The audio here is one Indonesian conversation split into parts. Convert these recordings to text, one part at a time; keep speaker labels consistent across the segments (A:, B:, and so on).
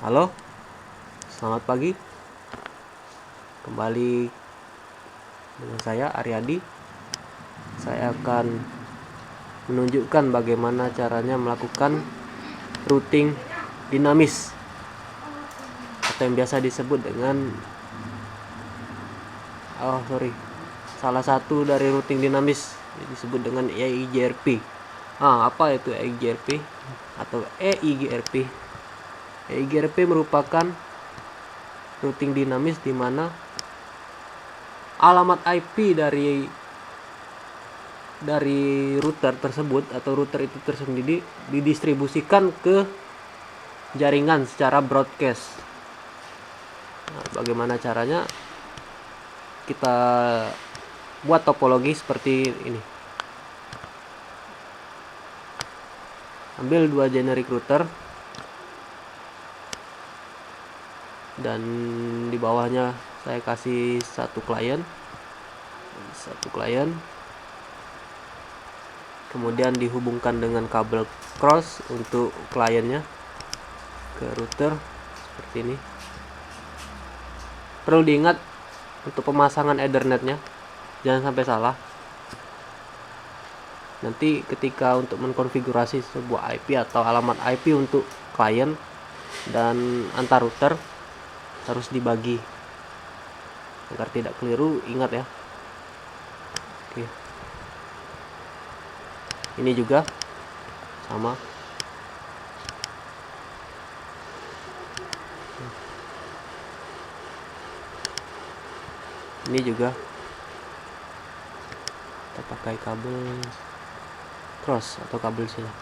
A: Halo, selamat pagi. Kembali dengan saya Aryadi. Saya akan menunjukkan bagaimana caranya melakukan routing dinamis atau yang biasa disebut dengan salah satu dari routing dinamis disebut dengan EIGRP. Apa itu EIGRP atau EIGRP? EIGRP merupakan routing dinamis di mana alamat IP dari router tersebut atau router itu tersendiri didistribusikan ke jaringan secara broadcast. Bagaimana caranya? Kita buat topologi seperti ini. Ambil 2 generic router dan di bawahnya saya kasih satu klien, kemudian dihubungkan dengan kabel cross untuk kliennya ke router seperti ini. Perlu diingat untuk pemasangan ethernetnya, jangan sampai salah. Nanti ketika untuk mengkonfigurasi sebuah IP atau alamat IP untuk klien dan antar router harus dibagi agar tidak keliru. Ingat ya. Oke. Ini juga sama. Ini juga kita pakai kabel cross atau kabel silang.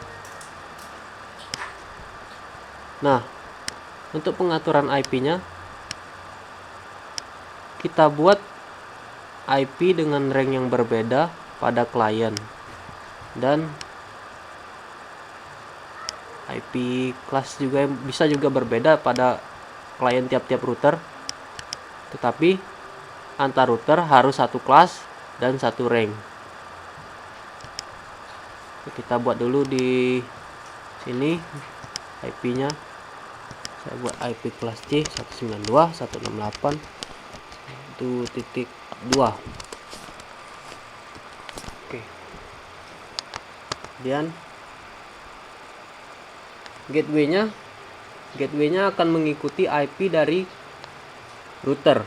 A: Nah, untuk pengaturan IP-nya kita buat IP dengan rank yang berbeda pada klien dan IP kelas juga bisa juga berbeda pada klien tiap-tiap router, tetapi antar router harus satu kelas dan satu rank. Kita buat dulu di sini IP-nya. Saya buat IP kelas C 192.168.1.2. Oke. Kemudian gateway-nya akan mengikuti IP dari router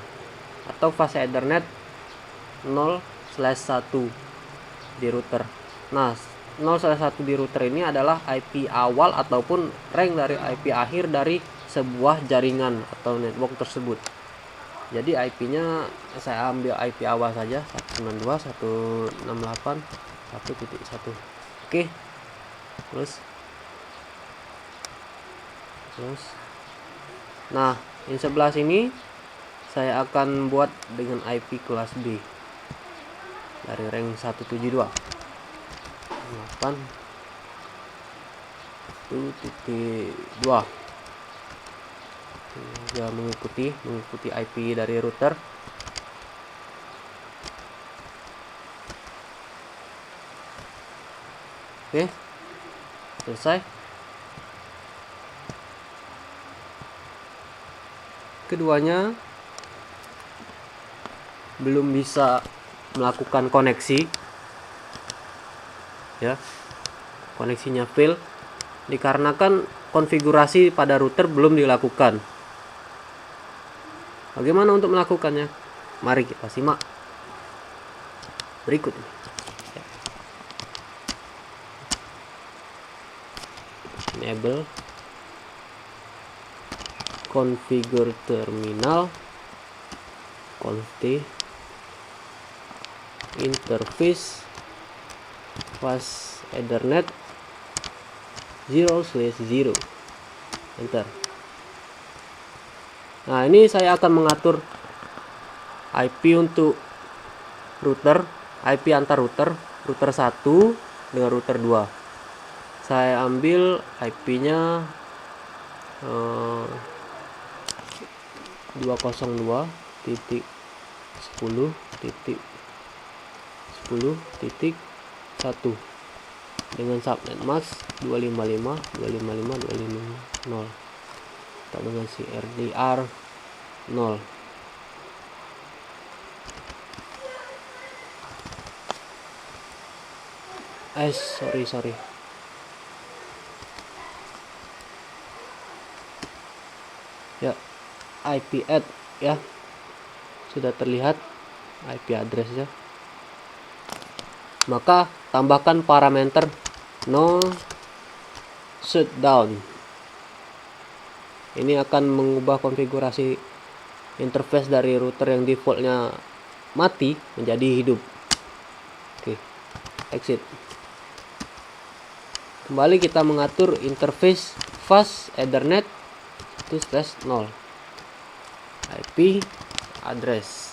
A: atau fase Ethernet 0/1 di router. Nah, 0/1 di router ini adalah IP awal ataupun rank dari IP akhir dari sebuah jaringan atau network tersebut. Jadi IP-nya saya ambil IP awal saja 192.168.1.1. Oke. Terus. Nah, yang sebelah sini saya akan buat dengan IP kelas B dari rank 172. 8.1.2 juga mengikuti IP dari router. Oke, selesai. Keduanya belum bisa melakukan koneksi ya, koneksinya fail dikarenakan konfigurasi pada router belum dilakukan. Bagaimana untuk melakukannya? Mari kita simak berikut ini. Enable configure terminal const interface fast Ethernet 0/0. Enter. Nah, ini saya akan mengatur IP untuk router, IP antar router 1 dengan router 2. Saya ambil IP-nya 202.10.10.1 dengan subnet mask 255.255.250. atau dengan CRDR 0. Sorry. Ya, IP add ya, sudah terlihat IP address-nya. Maka tambahkan parameter no shutdown. Ini akan mengubah konfigurasi interface dari router yang defaultnya mati menjadi hidup. Oke, exit. Kembali kita mengatur interface fast Ethernet 1/0 IP address.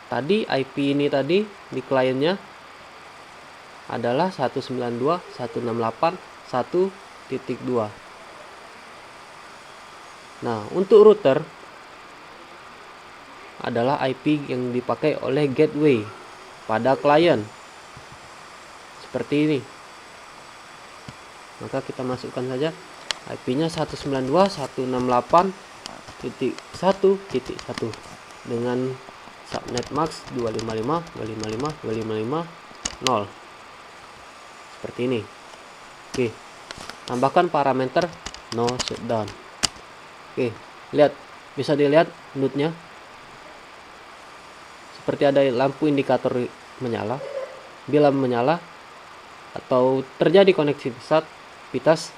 A: Tadi IP ini tadi di kliennya adalah 192.168.1.2. Nah, untuk router adalah IP yang dipakai oleh gateway pada klien. Seperti ini. Maka kita masukkan saja IP-nya 192.168.1.1 dengan subnet max 255.255.255.0. Seperti ini. Oke. Tambahkan parameter no shutdown. Oke, lihat, bisa dilihat node-nya. Seperti ada lampu indikator menyala. Bila menyala atau terjadi konektivitas,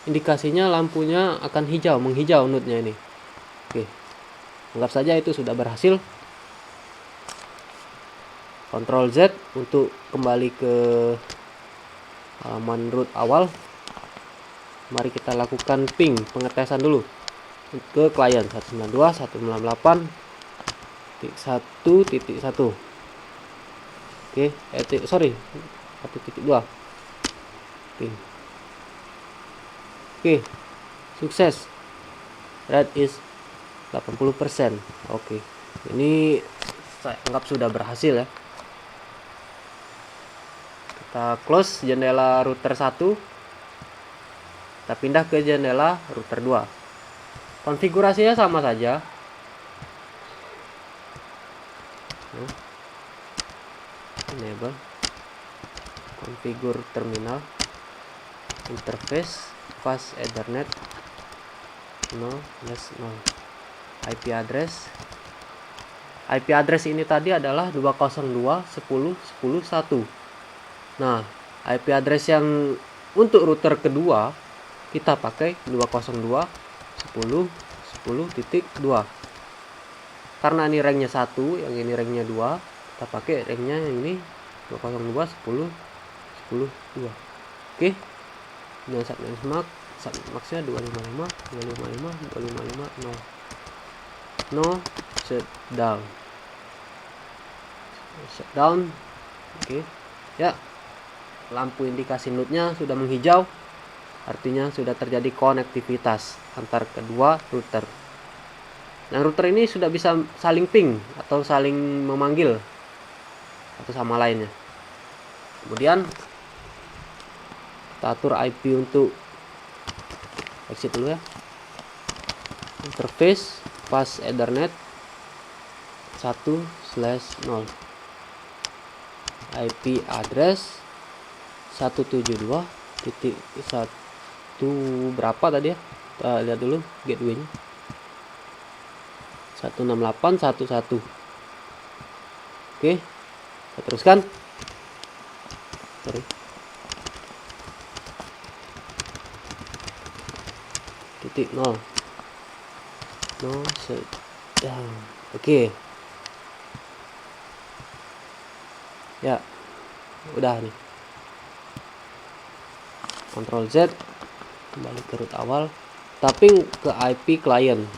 A: indikasinya lampunya akan menghijau node-nya ini. Oke. Anggap saja itu sudah berhasil. Ctrl Z untuk kembali ke halaman root awal. Mari kita lakukan ping pengetesan dulu ke klien 192.168.1.1. Oke, 1.2 ping. Oke, sukses. Rate is 80%. Oke, ini saya anggap sudah berhasil ya. Kita close jendela router 1. Kita pindah ke jendela router 2. Konfigurasinya sama saja. Enable configure terminal interface fast Ethernet no IP address ini tadi adalah 202.10.10.1. Nah, IP address yang untuk router kedua kita pakai 202.10.10.2. Karena ini ranknya 1, yang ini ranknya 2, kita pakai ranknya yang ini 202.10.10.2. Oke. Dengan subnet max-nya 255.255.255.0. No shutdown. Oke. Ya. Lampu indikasi node-nya sudah menghijau. Artinya sudah terjadi konektivitas antar kedua router. Nah, router ini sudah bisa saling ping atau saling memanggil satu sama lainnya. Kemudian kita atur IP untuk exit dulu ya. Interface fast Ethernet 1/0. IP address 172.1 berapa tadi ya? Kita lihat dulu gateway-nya. 168.1.1. Oke, kita teruskan. Sorry. Titik 0. No shutdown. Oke. Ya, udah nih. Ctrl Z, kembali ke root awal, tapping ke IP klien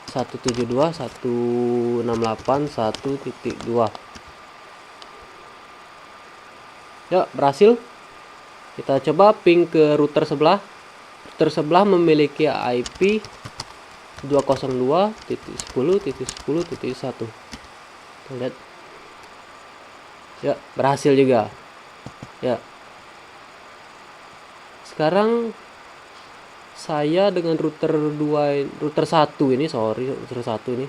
A: 172.168.1.2. Ya, berhasil. Kita coba ping ke router sebelah. Router sebelah memiliki IP 202.10.10.1. Lihat. Ya, berhasil juga. Ya. Sekarang saya dengan router 1 ini, router 1 ini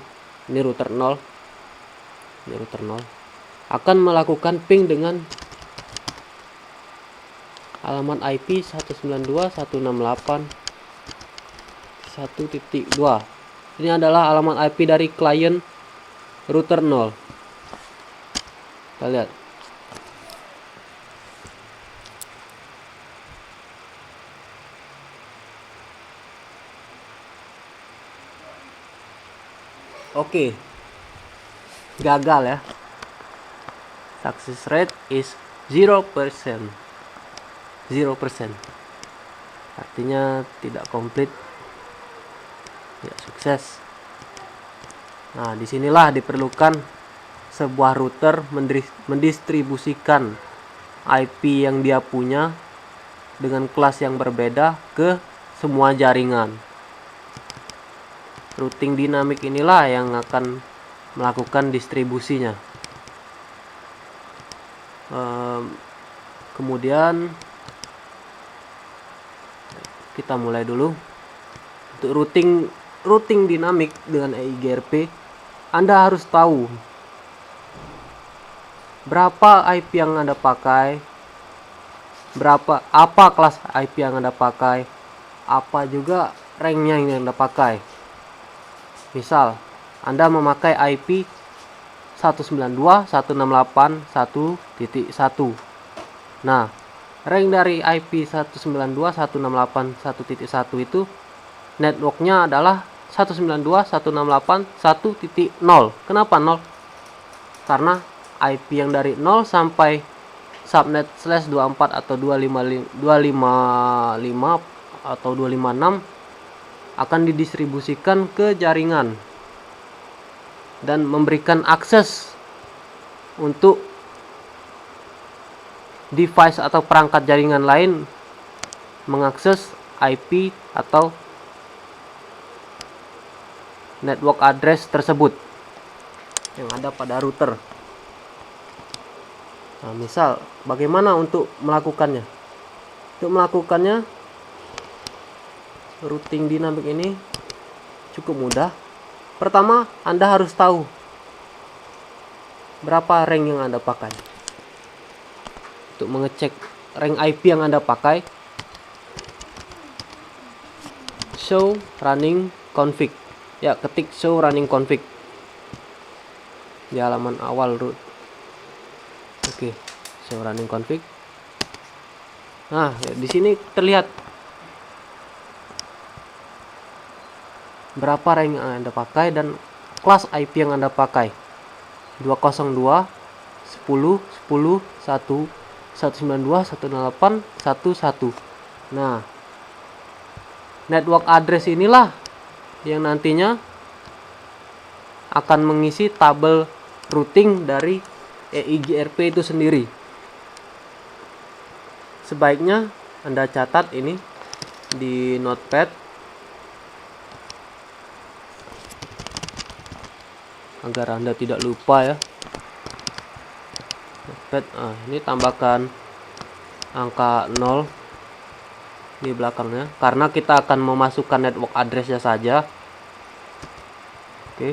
A: router 0. Ini router 0 akan melakukan ping dengan alamat IP 192.168.1.2. Ini adalah alamat IP dari klien router 0. Kita lihat. Oke. Gagal ya. Success rate is 0%. 0%. Artinya tidak komplit. Tidak sukses. Nah, disinilah diperlukan sebuah router mendistribusikan IP yang dia punya dengan kelas yang berbeda ke semua jaringan. Routing dinamik inilah yang akan melakukan distribusinya. Kemudian kita mulai dulu. Untuk routing dinamik dengan EIGRP, Anda harus tahu berapa IP yang Anda pakai, apa kelas IP yang Anda pakai, apa juga ranknya yang Anda pakai. Misal Anda memakai IP 192.168.1.1. Nah, rank dari IP 192.168.1.1 itu networknya adalah 192.168.1.0. Kenapa 0? Karena IP yang dari 0 sampai subnet /24 atau 255 atau 256 akan didistribusikan ke jaringan dan memberikan akses untuk device atau perangkat jaringan lain mengakses IP atau network address tersebut yang ada pada router. Nah, misal bagaimana untuk melakukannya? Untuk melakukannya, routing dinamik ini cukup mudah. Pertama, Anda harus tahu berapa rank yang Anda pakai. Untuk mengecek rank IP yang Anda pakai, show running config. Ya, ketik show running config di halaman awal root. Oke, show running config. Nah, ya, di sini terlihat berapa rank yang Anda pakai dan kelas IP yang Anda pakai. 202, 10, 10, 1, 192, 108, 11. Nah, network address inilah yang nantinya akan mengisi tabel routing dari EIGRP itu sendiri. Sebaiknya Anda catat ini di notepad agar Anda tidak lupa ya. Notepad, ini tambahkan angka 0 di belakangnya karena kita akan memasukkan network addressnya saja. Oke,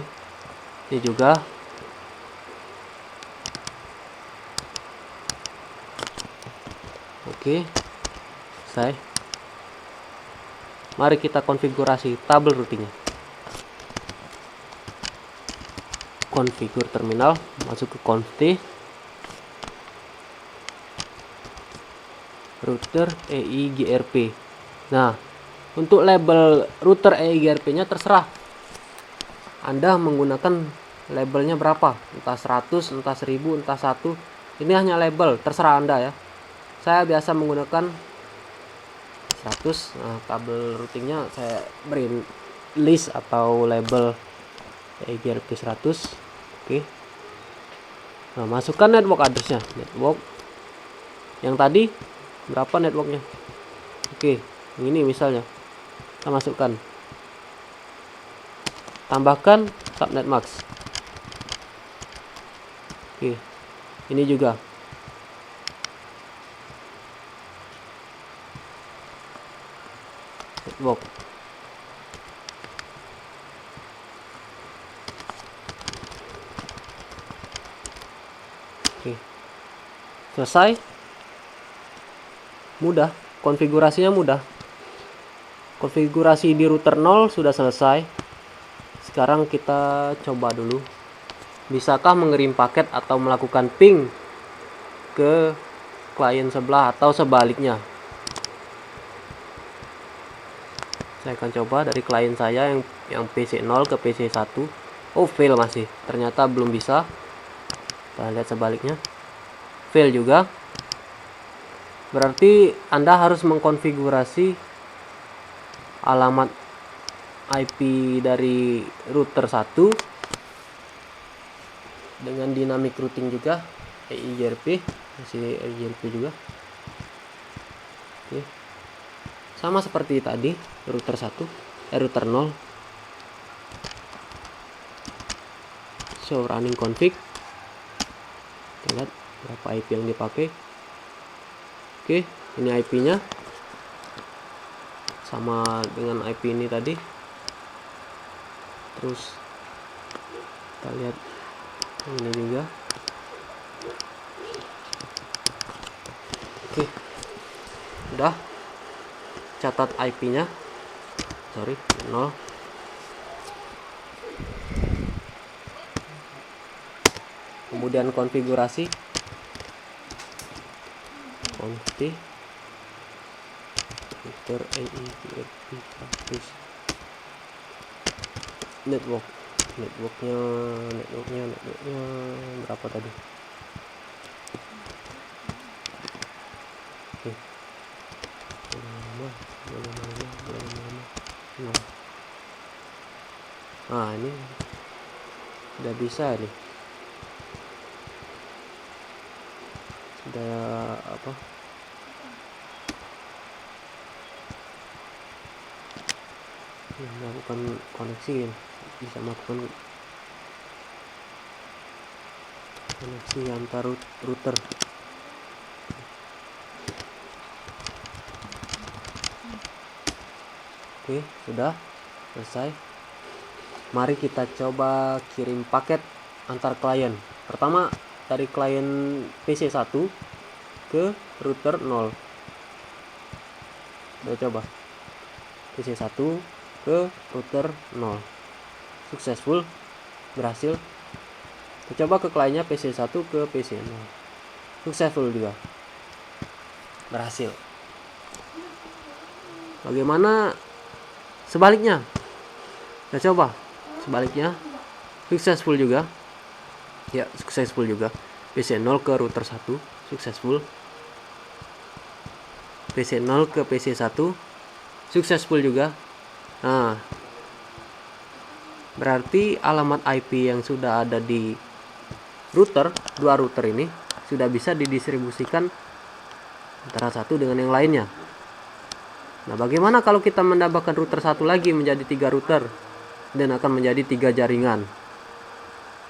A: ini juga. Oke, selesai. Mari kita konfigurasi tabel routingnya. Konfigur terminal, masuk ke conft router EIGRP. Nah, untuk label router EIGRP-nya terserah Anda menggunakan labelnya berapa, entah 100, entah 1000, entah 1. Ini hanya label, terserah Anda ya. Saya biasa menggunakan 100. Nah, tabel routingnya saya beri list atau label EIGRP 100. Oke. Nah, masukkan network addressnya. Network yang tadi berapa networknya? Oke, ini misalnya kita masukkan. Tambahkan subnet max. Oke, ini juga. network. Oke, selesai. Mudah, konfigurasinya mudah. Konfigurasi di router 0 sudah selesai. Sekarang kita coba dulu, bisakah mengirim paket atau melakukan ping ke klien sebelah atau sebaliknya. Saya akan coba dari klien saya yang PC 0 ke PC 1. Oh, fail masih, ternyata belum bisa. Kita lihat sebaliknya, fail juga. Berarti Anda harus mengkonfigurasi alamat IP dari router 1 dengan dynamic routing juga, EIGRP, masih EIGRP juga. Oke, sama seperti tadi router 1, router 0. So running config, kita lihat berapa IP yang dipakai. Oke, ini IP nya sama dengan IP ini tadi. Terus kita lihat ini juga. Oke, udah, catat IP nya, sorry, 0. Kemudian konfigurasi config router EIGRP publish networknya berapa tadi? Oke, nah ini udah bisa nih, sudah apa, melakukan koneksi, bisa melakukan koneksi antar router. Oke, sudah selesai. Mari kita coba kirim paket antar klien. Pertama dari klien PC 1 ke router 0. Kita coba PC 1 ke router 0. Successful, berhasil. Kita coba ke kliennya PC 1 ke PC 0. Successful juga, berhasil. Bagaimana sebaliknya? Kita coba sebaliknya. Successful juga. Ya, successful juga. PC 0 ke router 1, successful. PC 0 ke PC 1, successful juga. Nah, berarti alamat IP yang sudah ada di router, dua router ini sudah bisa didistribusikan antara satu dengan yang lainnya. Nah, bagaimana kalau kita menambahkan router satu lagi menjadi 3 router dan akan menjadi 3 jaringan?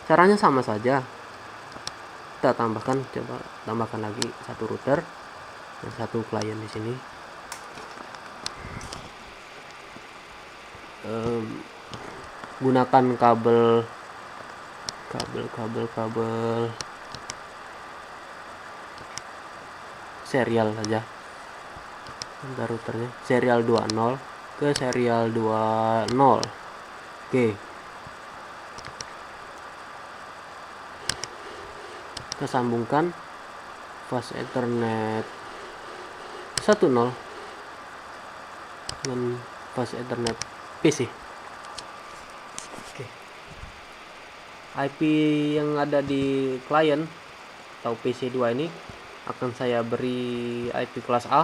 A: Caranya sama saja. Kita tambahkan, coba tambahkan lagi satu router dan satu klien di sini. Gunakan kabel serial saja. Untuk routernya serial 20 ke serial 20. Oke, kita sambungkan fast ethernet 10 dengan fast ethernet PC. Oke, IP yang ada di klien atau PC 2 ini akan saya beri IP kelas A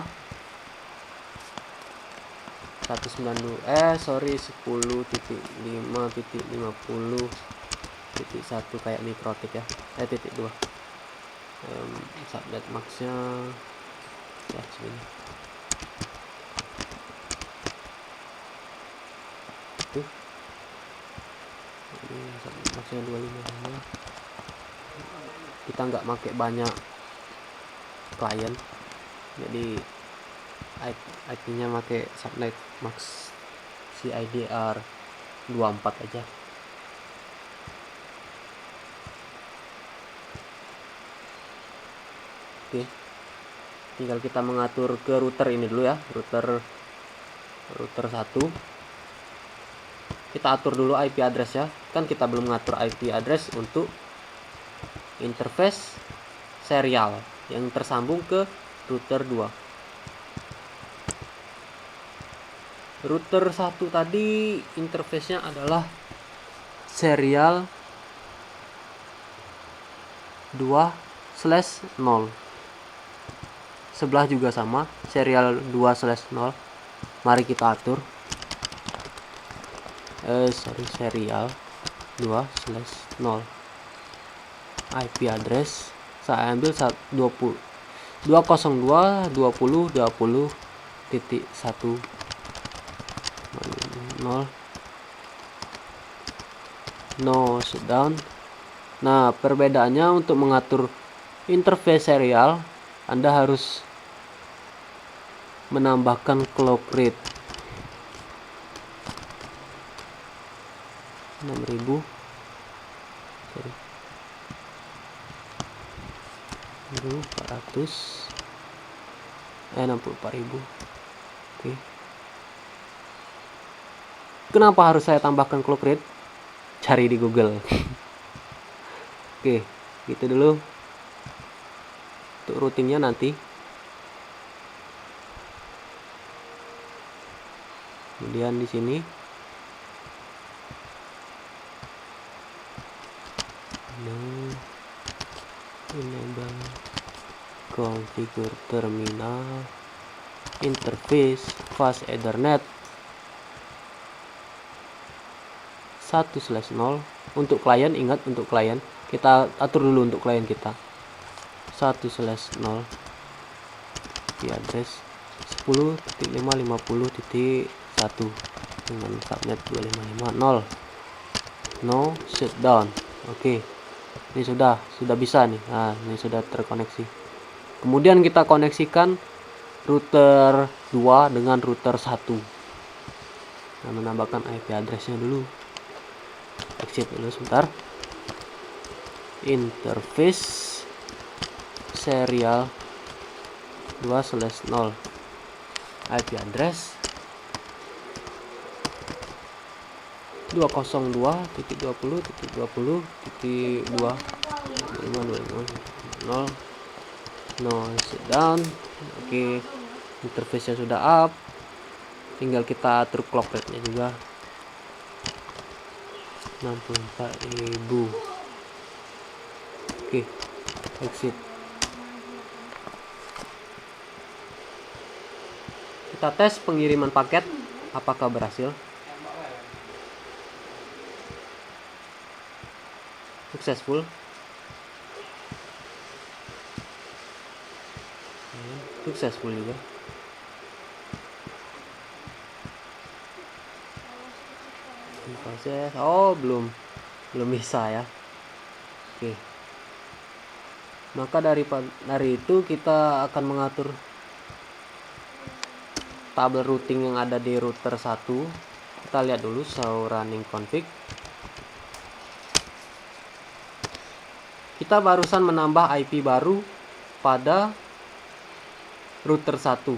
A: 10.5.50.1 kayak mikrotik ya, titik 2. Subnet maxnya ya segini. Tuh, ini subnet maxnya 255. Kita nggak pakai banyak klien, jadi IP-nya pakai subnet max CIDR 24 aja. Oke, tinggal kita mengatur ke router ini dulu ya, router 1. Kita atur dulu IP address ya, kan kita belum ngatur IP address untuk interface serial yang tersambung ke router 2. Router 1 tadi interface-nya adalah serial 2/0. Sebelah juga sama, serial 2/0. Mari kita atur serial 2/0. IP address saya ambil 202.20.1.0 no shutdown. Nah, perbedaannya untuk mengatur interface serial Anda harus menambahkan clock rate 6.000 400 64.000. Oke. Kenapa harus saya tambahkan clock rate? Cari di Google. Oke, gitu dulu untuk routingnya nanti. Kemudian di sini enable configure terminal interface fast Ethernet 1/0. Untuk klien, ingat untuk klien kita atur dulu untuk klien kita 1/0 di address 10.550.1 dengan subnet 255.0 no shutdown. Oke, ini sudah bisa nih. Nah, ini sudah terkoneksi. Kemudian kita koneksikan router 2 dengan router 1. Nah, menambahkan IP addressnya dulu. Exit dulu sebentar. Interface serial 2/0 IP address 202.20.20.2 no shutdown. Oke, interface nya sudah up, tinggal kita atur clock rate nya juga 64.000. Oke, exit. Kita tes pengiriman paket apakah berhasil. Successful. Successful juga. Proses. Oh, belum bisa ya. Oke. Maka dari itu kita akan mengatur tabel routing yang ada di router 1. Kita lihat dulu show running config. Kita barusan menambah IP baru pada router 1.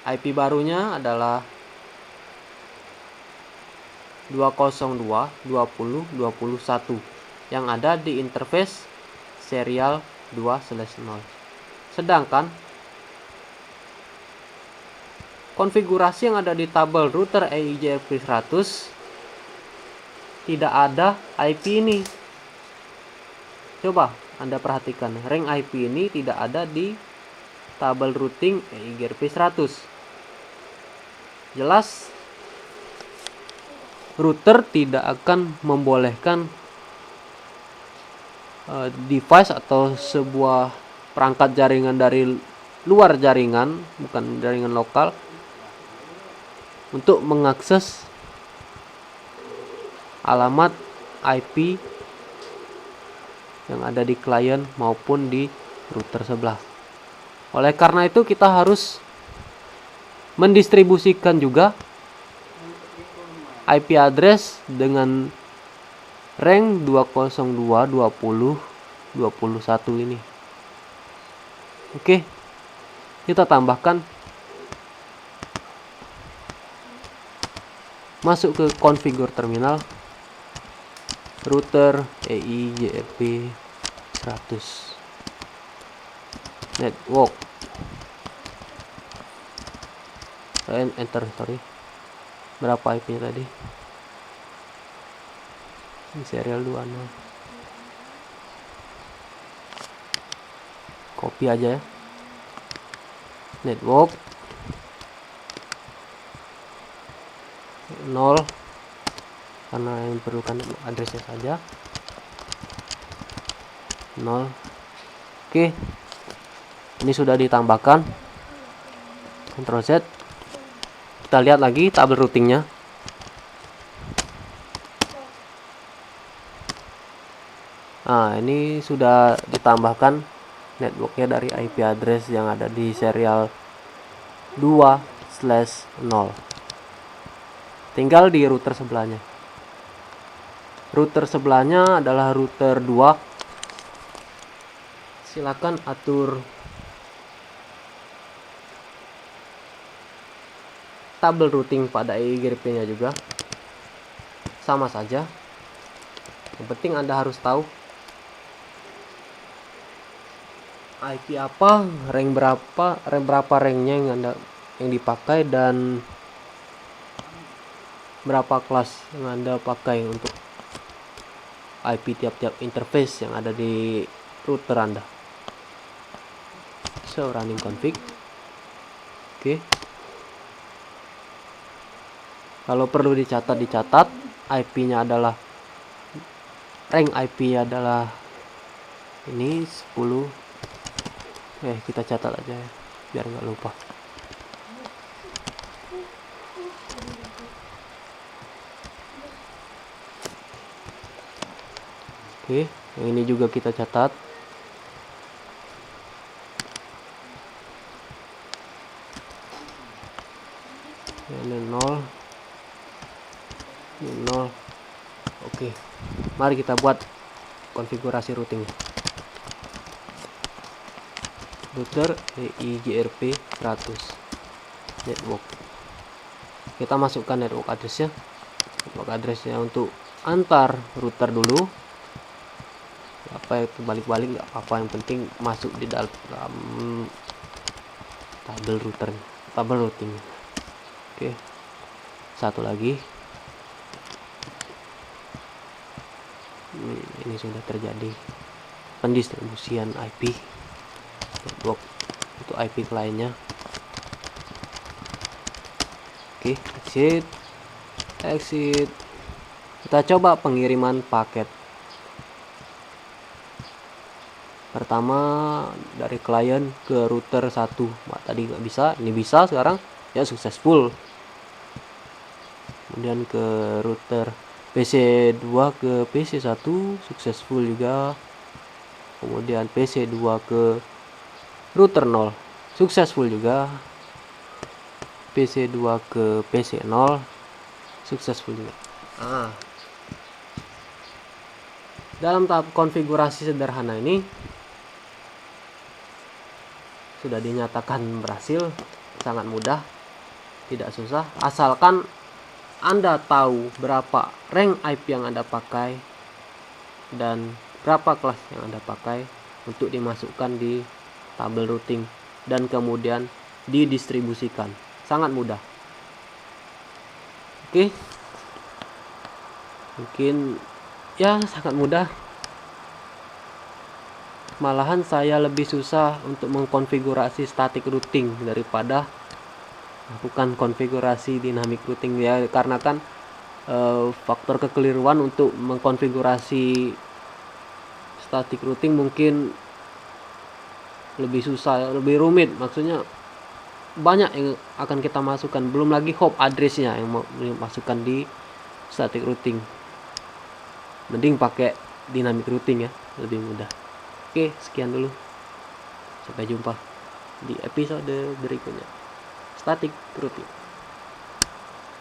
A: IP barunya adalah 202.20.21 yang ada di interface serial 2/0. Sedangkan konfigurasi yang ada di tabel router EIGRP100 tidak ada IP ini. Coba Anda perhatikan, ring IP ini tidak ada di tabel routing EIGRP100. Jelas router tidak akan membolehkan device atau sebuah perangkat jaringan dari luar jaringan, bukan jaringan lokal, untuk mengakses alamat IP yang ada di klien maupun di router sebelah. Oleh karena itu kita harus mendistribusikan juga IP address dengan rank 202, 20, 21 ini. Oke, kita tambahkan, masuk ke configure terminal, router EIGRP 100 network, enter, sorry, berapa IP nya tadi, ini serial 20, copy aja ya, network 0 karena yang diperlukan addressnya saja 0. Oke, ini sudah ditambahkan, Ctrl Z. Kita lihat lagi tabel routingnya. Nah, ini sudah ditambahkan networknya dari IP address yang ada di serial 2/0. Tinggal di router sebelahnya. Router sebelahnya adalah router 2. Silakan atur tabel routing pada EIGRP nya juga. Sama saja. Yang penting Anda harus tahu IP apa, rank berapa ranknya yang dipakai, dan berapa kelas yang Anda pakai untuk IP tiap-tiap interface yang ada di router Anda. So, running config. Oke. Kalau perlu dicatat, IP-nya adalah, rank IP adalah ini 10. Kita catat aja ya, biar nggak lupa. Oke, yang ini juga kita catat. Ini 0. Ini 0. Oke. Mari kita buat konfigurasi routing. Router EIGRP 100 network. Kita masukkan network addressnya. Network addressnya untuk antar router dulu. Apa itu balik-balik nggak apa-apa, yang penting masuk di dalam tabel router, tabel routing. Oke. Satu lagi. Ini sudah terjadi pendistribusian IP network untuk IP kliennya. Oke, exit. Kita coba pengiriman paket. Pertama dari klien ke router 1. Tadi nggak bisa, ini bisa sekarang ya, successful. Kemudian ke router PC2 ke PC1 successful juga. Kemudian PC2 ke router 0 successful juga. PC2 ke PC0 successful juga. Dalam tahap konfigurasi sederhana ini sudah dinyatakan berhasil. Sangat mudah, tidak susah, asalkan Anda tahu berapa rank IP yang Anda pakai dan berapa kelas yang Anda pakai untuk dimasukkan di tabel routing dan kemudian didistribusikan. Sangat mudah. Oke. Mungkin ya sangat mudah. Malahan saya lebih susah untuk mengkonfigurasi static routing daripada melakukan konfigurasi dynamic routing ya, karena kan faktor kekeliruan untuk mengkonfigurasi static routing mungkin lebih susah, lebih rumit, maksudnya banyak yang akan kita masukkan, belum lagi hop addressnya yang mau dimasukkan di static routing. Mending pakai dynamic routing ya, lebih mudah. Oke, sekian dulu, sampai jumpa di episode berikutnya. static routing.